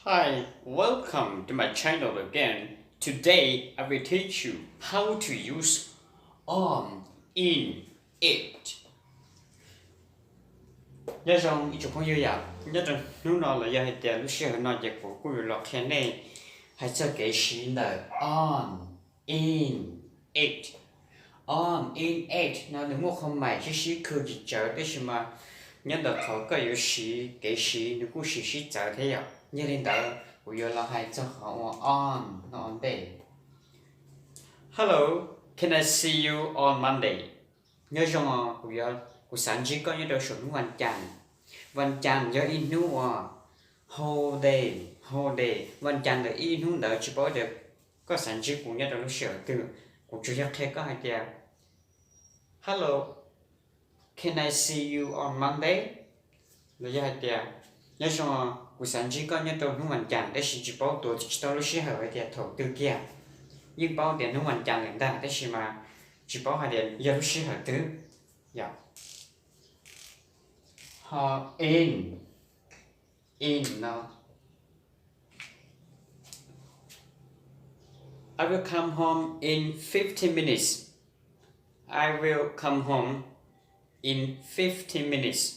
Hi, welcome to my channel again. Today I will teach you how to use in it. Nhớ rằng ý chụp không dư ya, nhớ rằng lúc nào là giờ hay tiền lúc xưa nó giờ của cô lọ khen này hay cho cái gì là in it. In it nó đừng mua không mày chứ xí cứ chỉ chờ đấy mà nhớ được họ có yếu xí cái xí nếu cũng xí chờ thế à nhớ đến đó của yêu là hay cho họ nó on day. Hello, can I see you on Monday? Nhớ rằng của yêu của sáng chỉ có nhớ được số văn chàng nhớ in nu whole day văn chàng được in nu đỡ chỉ bảo được có sáng chỉ cũng nhớ được lúc sửa từ cũng chưa chắc thế có hai kia. Hello, can I see you on Monday? Là giờ hai kia. Nhớ rằng buổi sáng chỉ có nhớ tôi không hoàn chỉnh để chỉ bảo tôi chỉ tôi lúc xưa hỏi thì thầu từ kia. Nhưng bảo tiền không hoàn chỉnh lên ta để chỉ bảo hai tiền giờ lúc xưa hỏi từ. Dạ. Họ in now. I will come home in 50 minutes. I will come home in 50 minutes.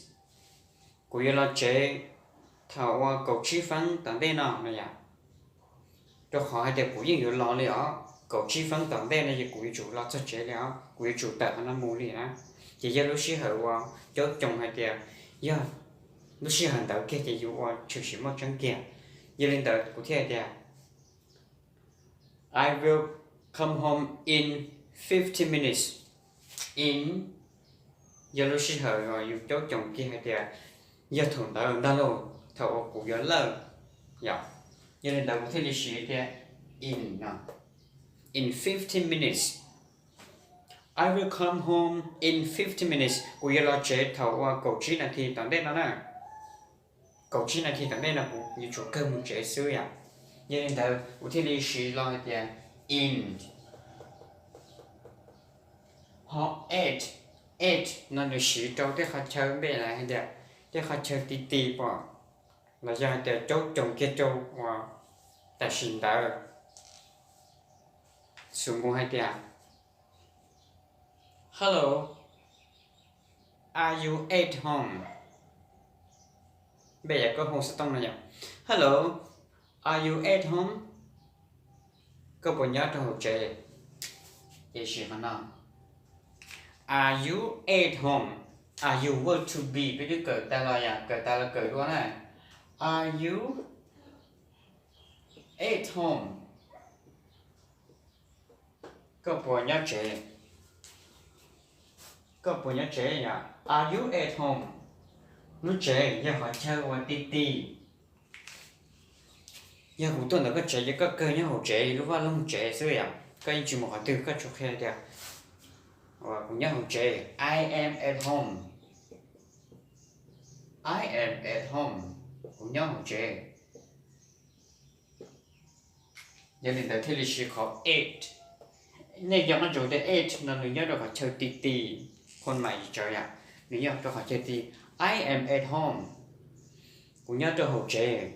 Cô yêu là chế thảo cầu chi phấn tận đây nào này à cho họ hay để của những người lo liệu cầu chi phấn tận đây này của chủ lo cho chế liệu của chủ tận nó mua liền á chỉ giờ lúc xí hậu cho chồng hay để giờ lúc xí hàng đầu kia thì dù chịu xí một chân kia giờ lên đầu của thế để I will come home in 50 minutes in giờ lúc xí hậu rồi dù cho chồng kia hay để giờ thùng đó đang lâu thầu của giờ lơ dạ giờ lên đầu của thế lịch sử thì in in 50 minutes I will come home in 50 minutes của giờ lo chế thầu cầu trí này thì tận đây nó nè cầu trí này thì tận đây là của như chỗ cơm một chế xưa ạ giờ lên đầu của thế lịch sử lo thì in họ eight nó lịch sử trong cái khó chơi bên này hay đẹp cái khó chơi tí bỏ là do để chốt trồng kia châu và tại sinh đã xuống mua hai tiền. Hello, are you at home? Bây giờ có hồ sơ tông này nhỉ? Hello, are you at home? Có bộ nhớ trong hồ trẻ để gì mà nào? Are you at home? Are you were to be với đứa cờ ta là cờ ta là cờ đó này. Are you at home? Có bộ nhớ trẻ. Có bộ nhớ trẻ nhỉ? Are you at home? Lúc trẻ giờ họ chơi qua tí. Giờ hủ tuần là có trẻ giờ có cơ nhớ hồ trẻ lúc vào lúc trẻ xưa à? Có anh chỉ một hỏi từ có chỗ khe đẹp. Và cũng nhớ hồ trẻ. I am at home. I am at home. Cũng nhớ hồ trẻ. Giờ đến tới thế lịch sử khó 8 này giờ nó dùng để 8 nó nhớ được họ chơi tí con mày chơi à nếu nhớ cho họ chơi tí I am at home cũng nhớ cho hồ trẻ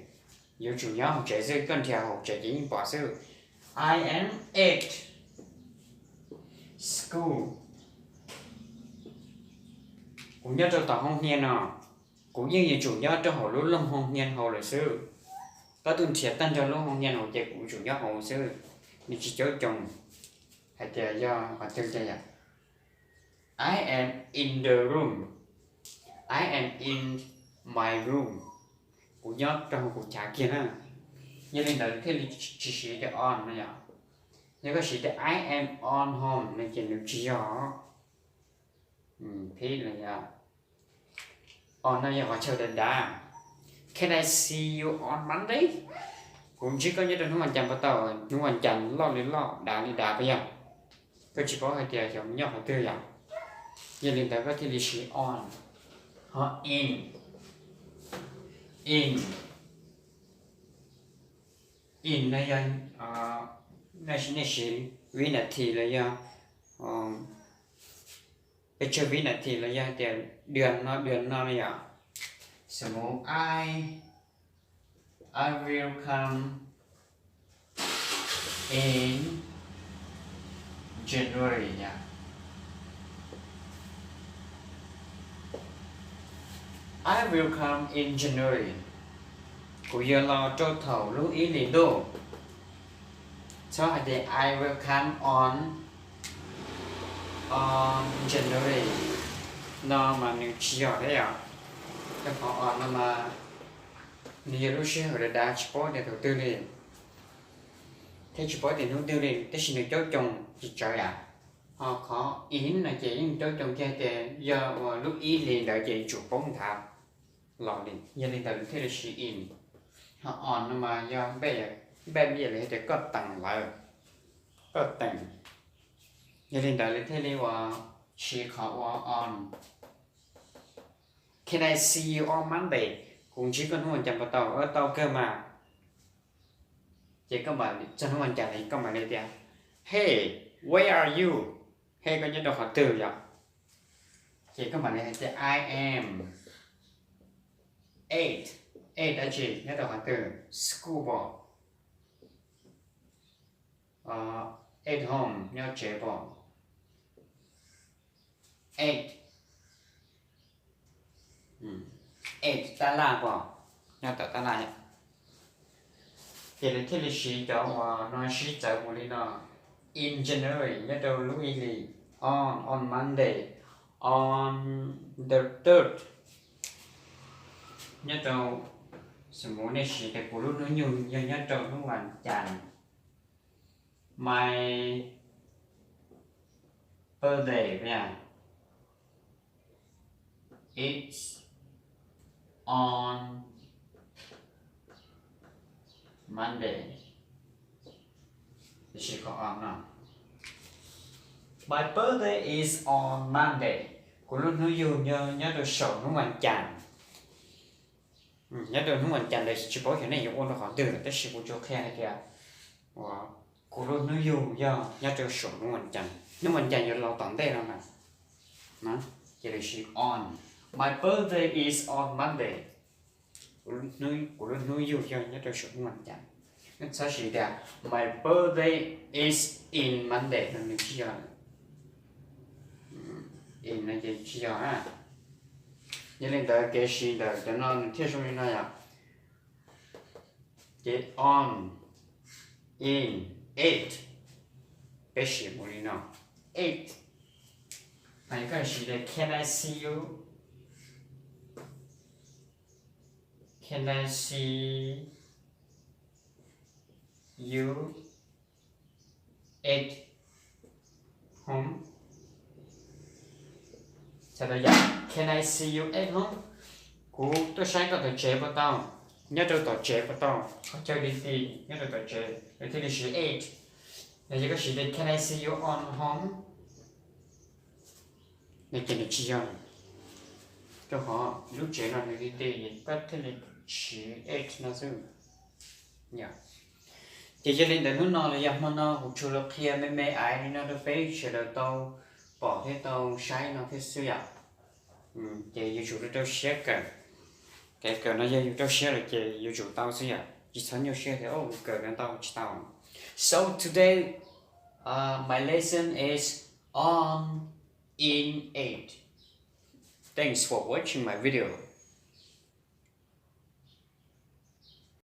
giờ chủ nhớ hồ trẻ dưới cần theo hồ trẻ chỉ bỏ sư I am at school cũng nhớ cho tao không nghe nào cũng như chủ nhớ cho hồ lúc lâm không nghe hồ là sư có tuần thiệt tăng cho lúc không nghe hồ trẻ cũng chủ nhớ hồ sư mình chỉ cho chồng hay là do họ tương chơi à I am in the room I am in my room cũng nhớ trong cuộc trả kia ha như nên là cái chỉ sử để on này nhở nếu có sử để I am on home này chỉ được chỉ rõ thế là nhở on này họ chơi đến đã can I see you on Monday cũng chỉ có nhớ đến nó hoàn chỉnh bắt đầu nó hoàn chỉnh lo đến lo đã đi đã bây giờ tôi chỉ có hai tiền giống nhau họ tư dạng giờ lên tới có thể lịch sử on họ in này anh này sử vì là thì là do cái chơi vì là thì là do tiền đường nó này à số I I will come in January nha. I will come in January. Cụ giờ lo cho thầu lưu ý liền đô. So I say I will come on January. Nó mà nếu chỉ ở đấy à? Cái họ on mà nhiều lúc sẽ ở đây chỉ có để đầu tư liền. Thế chỉ có để đầu tư liền, thế xin được cho chồng chỉ trời à? Họ có ý là chỉ những cho chồng kia thì giờ lúc ý liền đợi chị chủ bóng thảo lọ liền, giờ liền đợi thế là chỉ in. Họ on mà giờ bây giờ là để có tăng lại, có tăng. Giờ liền đợi thế làว่าchỉ có on. Can I see you on Monday? Cũng chỉ có nói chẳng có ở tàu cơ mà. Chỉ có mà cho nó chẳng thì có mà đây kìa. Hey, where are you? Hey có nhớ đâu họ từ vậy? Chỉ có mà đây thì I am 8 là gì? Nhớ đâu họ từ school ball. At home nhớ chơi ball. 8 ta là bỏ nhau tạo ta lại thì là thế là sĩ cho nó sĩ cho một lý nó in January nhớ đâu lúc ý on Monday on the 3rd nhớ đâu sự muốn này sĩ cái của lúc nó nhiều nhớ đâu nó hoàn chàn my birthday nha it's on Monday. She got on now. My birthday is on Monday. Cô lúc nó dùng nhớ được sổ nó hoàn chàn. Nhớ được nó hoàn chàn là chỉ có cái này dùng ôn nó khó từ là tất sĩ của chỗ khe này kìa. Wow. Cô lúc nó dùng nhớ được sổ nó hoàn chàn. Nó hoàn chàn rồi lâu tỏng đây đâu nè. Nó. Chỉ là she on. My birthday is on Monday. Của lúc nuôi dù cho nhớ được sự hoàn chỉnh. Nên sao chỉ là my birthday is in Monday là mình chỉ giờ in là gì chỉ giờ á. Như nên đợi cái gì đợi cho nó thiết số như này à. Get on in 8 cái gì mà đi nào 8 này cái gì là can I see you? Can I see you at home? Sao đây vậy? Can I see you at home? Cú tôi sáng có thể chế vào tao. Nhớ tôi tổ chế vào tao. Có chơi đi thì nhớ tôi tổ chế. Để thì là 8. Để chỉ có sự đây can I see you on home? Để chỉ được chi rồi. Cho họ lúc chế là đi thì bắt thế là chỉ 8 nó dư. Nhờ. Thì cho nên là nó là dòng nó hụt chú lọc kia mấy ai đi nó được phê chỉ là tao bỏ thế tao sai nó thế xưa ạ. Thì dù chủ tao share cái nó dù tao share là chỉ dù chủ tao xưa ạ. Chỉ sống nhiều share thì cái nó tao chỉ tao. So today my lesson is on in 8. Thanks for watching my video.